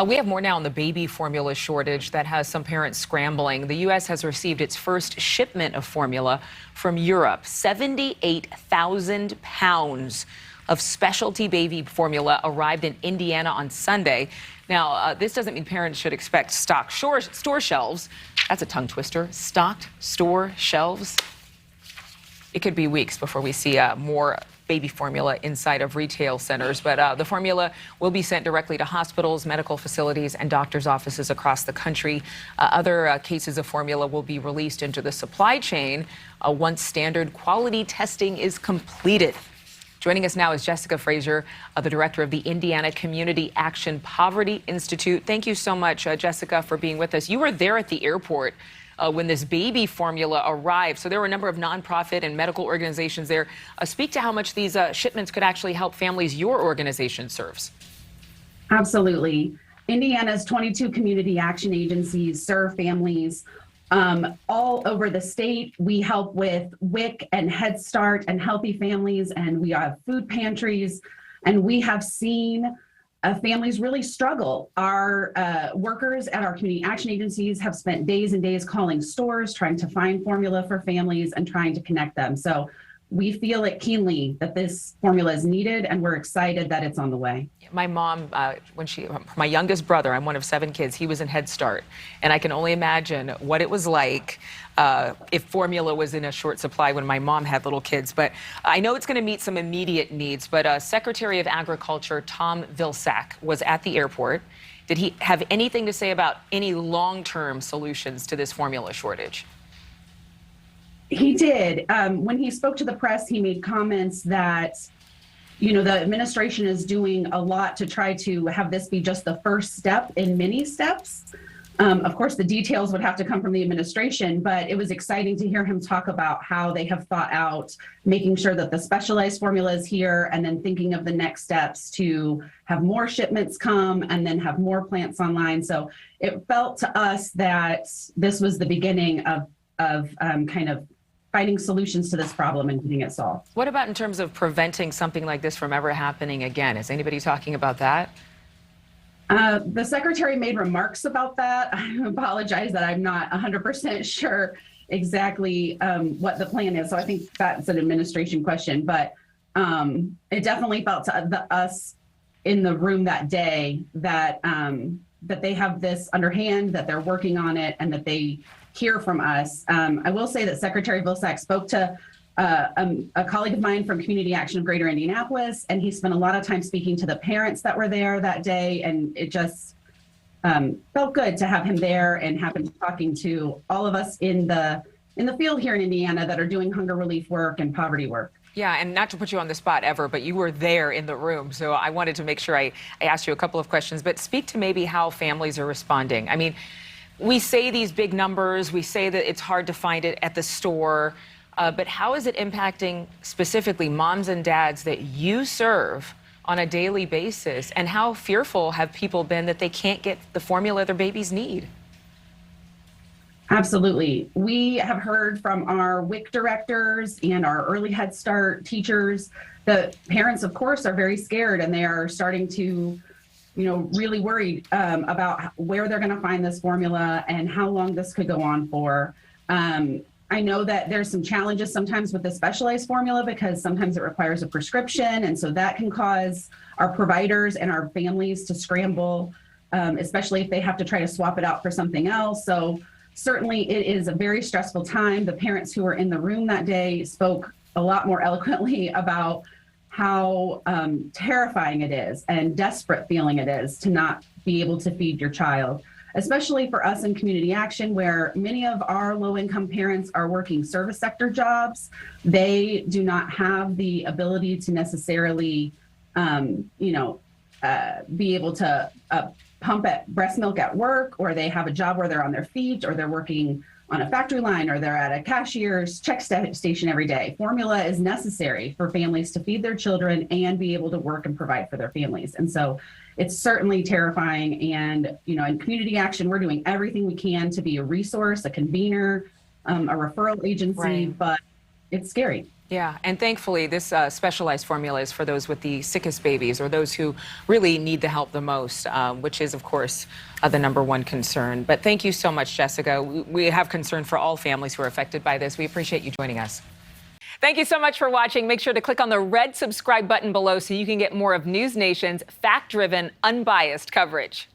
We have more now on the baby formula shortage that has some parents scrambling. The U.S. has received its first shipment of formula from Europe. 78,000 pounds of specialty baby formula arrived in Indiana on Sunday. Now, this doesn't mean parents should expect stocked store shelves. That's a tongue twister. Stocked store shelves. It could be weeks before we see more baby formula inside of retail centers, but the formula will be sent directly to hospitals, medical facilities, and doctors' offices across the country. Other cases of formula will be released into the supply chain once standard quality testing is completed. Joining us now is Jessica Fraser, the director of the Indiana Community Action Poverty Institute. Thank you so much, Jessica, for being with us. You were there at the airport when this baby formula arrived. So there were a number of nonprofit and medical organizations there. Speak to how much these shipments could actually help families your organization serves. Absolutely. Indiana's 22 community action agencies serve families all over the state. We help with WIC and Head Start and Healthy Families, and we have food pantries, and we have seen families really struggle. Our workers at our community action agencies have spent days and days calling stores, trying to find formula for families and trying to connect them. So we feel it keenly that this formula is needed, and we're excited that it's on the way. My mom, my youngest brother, I'm one of 7 kids, he was in Head Start. And I can only imagine what it was like if formula was in a short supply when my mom had little kids. But I know it's going to meet some immediate needs. But Secretary of Agriculture Tom Vilsack was at the airport. Did he have anything to say about any long-term solutions to this formula shortage? He did. When he spoke to the press, he made comments that, you know, the administration is doing a lot to try to have this be just the first step in many steps. Of course, the details would have to come from the administration, but it was exciting to hear him talk about how they have thought out making sure that the specialized formula is here, and then thinking of the next steps to have more shipments come and then have more plants online. So it felt to us that this was the beginning of kind of finding solutions to this problem and getting it solved. What about in terms of preventing something like this from ever happening again? Is anybody talking about that? The secretary made remarks about that. I apologize that I'm not 100% sure exactly what the plan is. So I think that's an administration question, but it definitely felt to us in the room that day that that they have this underhand, that they're working on it, and that they hear from us. I will say that Secretary Vilsack spoke to a colleague of mine from Community Action of Greater Indianapolis, and he spent a lot of time speaking to the parents that were there that day, and it just felt good to have him there and have him talking to all of us in the field here in Indiana that are doing hunger relief work and poverty work. Yeah, and not to put you on the spot ever, but you were there in the room, so I wanted to make sure I asked you a couple of questions, but speak to maybe how families are responding. I mean, we say these big numbers, we say that it's hard to find it at the store, but how is it impacting specifically moms and dads that you serve on a daily basis? And how fearful have people been that they can't get the formula their babies need? Absolutely. We have heard from our WIC directors and our early Head Start teachers that parents, of course, are very scared, and they are starting to, you know, really worried about where they're going to find this formula and how long this could go on for. I know that there's some challenges sometimes with the specialized formula because sometimes it requires a prescription, and so that can cause our providers and our families to scramble, especially if they have to try to swap it out for something else. So certainly it is a very stressful time. The parents who were in the room that day spoke a lot more eloquently about how terrifying it is and desperate feeling it is to not be able to feed your child, especially for us in community action, where many of our low-income parents are working service sector jobs. They do not have the ability to necessarily, be able to pump at breast milk at work, or they have a job where they're on their feet, or they're working on a factory line, or they're at a cashier's check station every day. Formula is necessary for families to feed their children and be able to work and provide for their families. And so it's certainly terrifying. And, you know, in community action, we're doing everything we can to be a resource, a convener, a referral agency, right. But it's scary. Yeah, and thankfully, this specialized formula is for those with the sickest babies or those who really need the help the most, which is, of course, the #1 concern. But thank you so much, Jessica. We have concern for all families who are affected by this. We appreciate you joining us. Thank you so much for watching. Make sure to click on the red subscribe button below so you can get more of NewsNation's fact-driven, unbiased coverage.